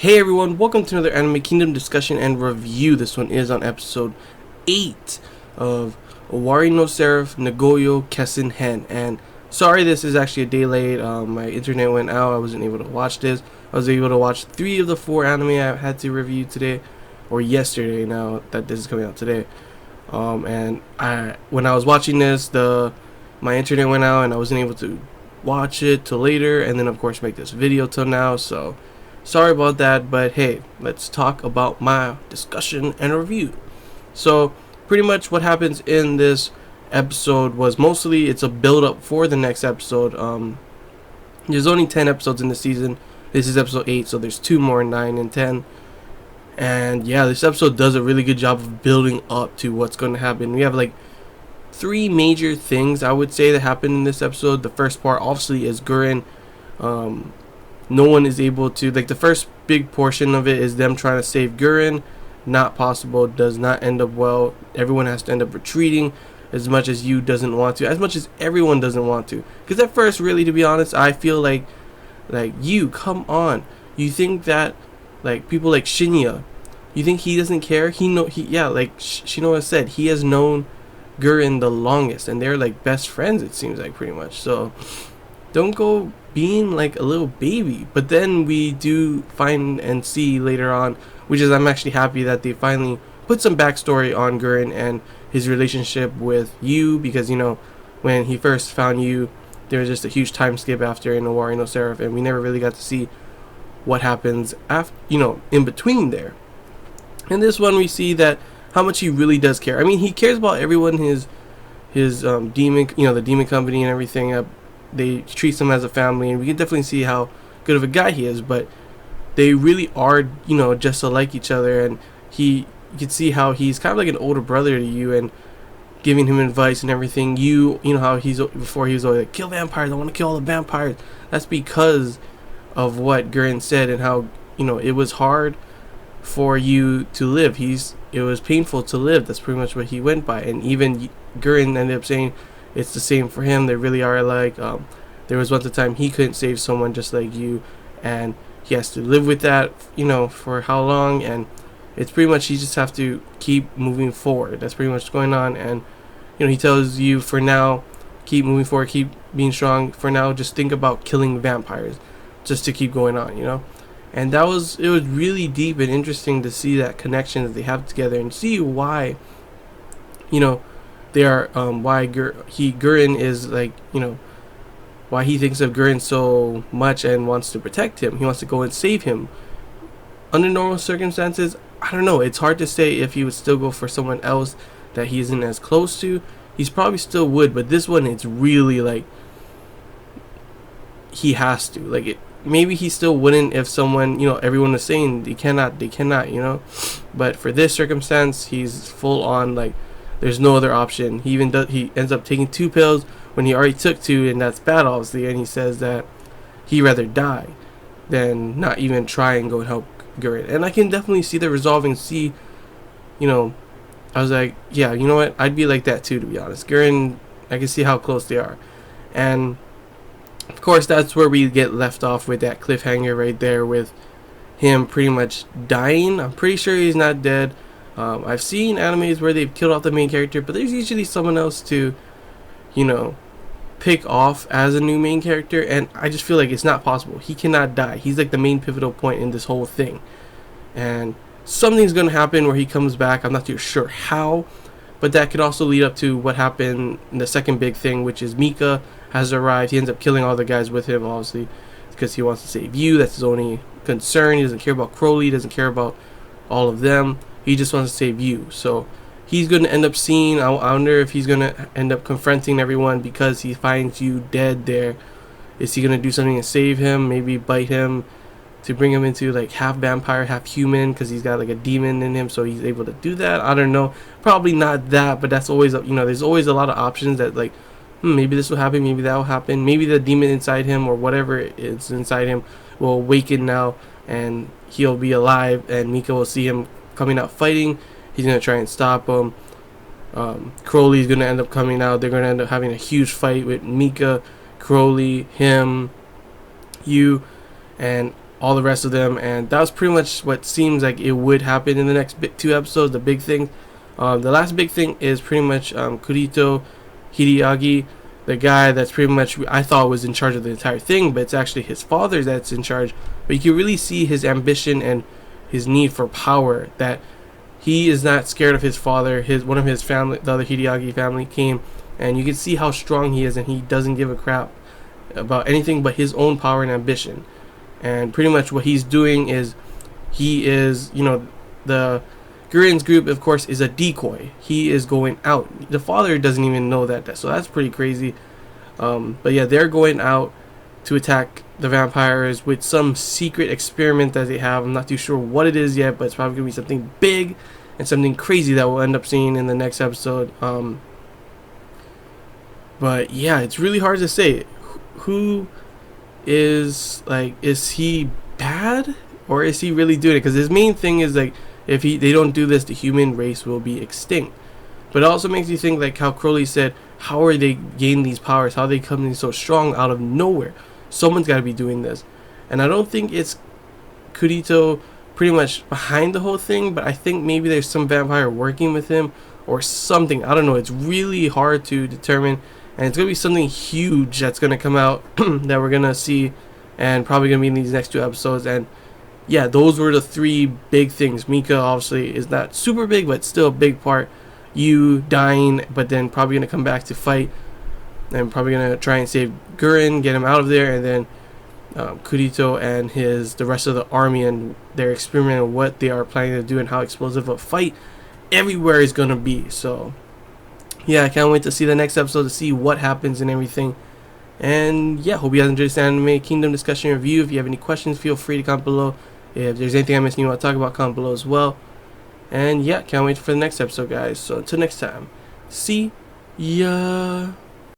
Hey everyone, welcome to another Anime Kingdom discussion and review. This one is on episode 8 of Owari no Seraph, Nagoya Kessen-hen. And sorry this is actually a day late, my internet went out, I wasn't able to watch this. I was able to watch 3 of the 4 anime I had to review today, or yesterday now that this is coming out today. When I was watching this, my internet went out and I wasn't able to watch it till later, and then of course make this video till now, so sorry about that, but hey, let's talk about my discussion and review. So, pretty much what happens in this episode was mostly it's a build up for the next episode. There's only 10 episodes in the season. This is episode 8, so there's 2 more, 9 and 10. And yeah, this episode does a really good job of building up to what's going to happen. We have like 3 major things I would say that happen in this episode. The first part obviously is Guren. No one is able to, like, the first big portion of it is them trying to save Guren. Not possible, does not end up well. Everyone has to end up retreating, as much as you doesn't want to, as much as everyone doesn't want to. Because at first, really, to be honest, I feel like you, come on. You think that, like, people like Shinya, you think he doesn't care? Like Shinoa said, he has known Guren the longest, and they're like best friends, it seems like, pretty much. So don't go being like a little baby. But then we do find and see later on, which is I'm actually happy that they finally put some backstory on Guren and his relationship with Yu, because when he first found Yu, there was just a huge time skip after in Owari no Seraph, and we never really got to see what happens after, in between there. In this one we see that how much he really does care. I mean, he cares about everyone, his demon, the demon company and everything. They treat him as a family, and we can definitely see how good of a guy he is. But they really are, just alike each other, and you can see how he's kind of like an older brother to you, and giving him advice and everything. You know how before he was always like, kill vampires, I want to kill all the vampires. That's because of what Guren said, and how it was hard for you to live. It was painful to live. That's pretty much what he went by, and even Guren ended up saying it's the same for him. They really are alike. There was once a time he couldn't save someone just like you, and he has to live with that, for how long. And it's pretty much, you just have to keep moving forward. That's pretty much what's going on. And he tells you, for now, keep moving forward, keep being strong. For now, just think about killing vampires, just to keep going on. And it was really deep and interesting to see that connection that they have together, and see why they are why Guren is like, why he thinks of Guren so much and wants to protect him. He wants to go and save him. Under normal circumstances, I don't know, it's hard to say if he would still go for someone else that he isn't as close to. He's probably still would, but this one, it's really like he has to. Like, maybe he still wouldn't if someone, everyone was saying they cannot, but for this circumstance, he's full on, like, there's no other option. He ends up taking 2 pills when he already took 2, and that's bad, obviously. And he says that he'd rather die than not even try and go and help Guren. And I can definitely see the resolving. I was like, yeah, you know what? I'd be like that too, to be honest. Guren, I can see how close they are. And of course, that's where we get left off with that cliffhanger right there, with him pretty much dying. I'm pretty sure he's not dead. I've seen animes where they've killed off the main character, but there's usually someone else to, pick off as a new main character, and I just feel like it's not possible. He cannot die. He's like the main pivotal point in this whole thing, and something's going to happen where he comes back. I'm not too sure how, but that could also lead up to what happened in the second big thing, which is Mika has arrived. He ends up killing all the guys with him, obviously, because he wants to save you. That's his only concern. He doesn't care about Crowley. He doesn't care about all of them. He just wants to save you. So he's going to end up seeing, I wonder if he's going to end up confronting everyone because he finds you dead there. Is he going to do something to save him? Maybe bite him to bring him into like half vampire, half human, because he's got like a demon in him, so he's able to do that. I don't know. Probably not that, but that's always, there's always a lot of options that, like, maybe this will happen, maybe that will happen. Maybe the demon inside him, or whatever is inside him, will awaken now, and he'll be alive, and Mika will see him coming out fighting. He's going to try and stop him. Crowley's going to end up coming out. They're going to end up having a huge fight with Mika, Crowley, him, you, and all the rest of them, and that was pretty much what seems like it would happen in the next 2 episodes. The big thing, the last big thing is pretty much Kurito Hideaki, the guy that's pretty much I thought was in charge of the entire thing, but it's actually his father that's in charge. But you can really see his ambition and his need for power, that he is not scared of his father. One of his family, the other Hideaki family, came, and you can see how strong he is, and he doesn't give a crap about anything but his own power and ambition. And pretty much what he's doing is, he is, the Guren's group, of course, is a decoy. He is going out. The father doesn't even know that, so that's pretty crazy. But yeah, they're going out to attack the vampires with some secret experiment that they have. I'm not too sure what it is yet, but it's probably gonna be something big and something crazy that we'll end up seeing in the next episode. But yeah, it's really hard to say who is he bad, or is he really doing it? Because his main thing is like, if they don't do this, the human race will be extinct. But it also makes you think, like how Crowley said, how are they gaining these powers? How are they coming so strong out of nowhere? Someone's got to be doing this, and I don't think it's Kurito pretty much behind the whole thing, but I think maybe there's some vampire working with him or something. I don't know. It's really hard to determine, and it's gonna be something huge that's gonna come out that we're gonna see, and probably gonna be in these next 2 episodes. And yeah, those were the 3 big things. Mika obviously is not super big, but still a big part. You dying, but then probably gonna come back to fight, and probably gonna try and save Guren, get him out of there, and then Kurito and the rest of the army and their experiment on what they are planning to do and how explosive a fight everywhere is gonna be. So yeah, I can't wait to see the next episode to see what happens and everything. And yeah, hope you guys enjoyed this Anime Kingdom discussion review. If you have any questions, feel free to comment below. If there's anything I'm missing you want to talk about, comment below as well. And yeah, can't wait for the next episode, guys. So until next time, see ya.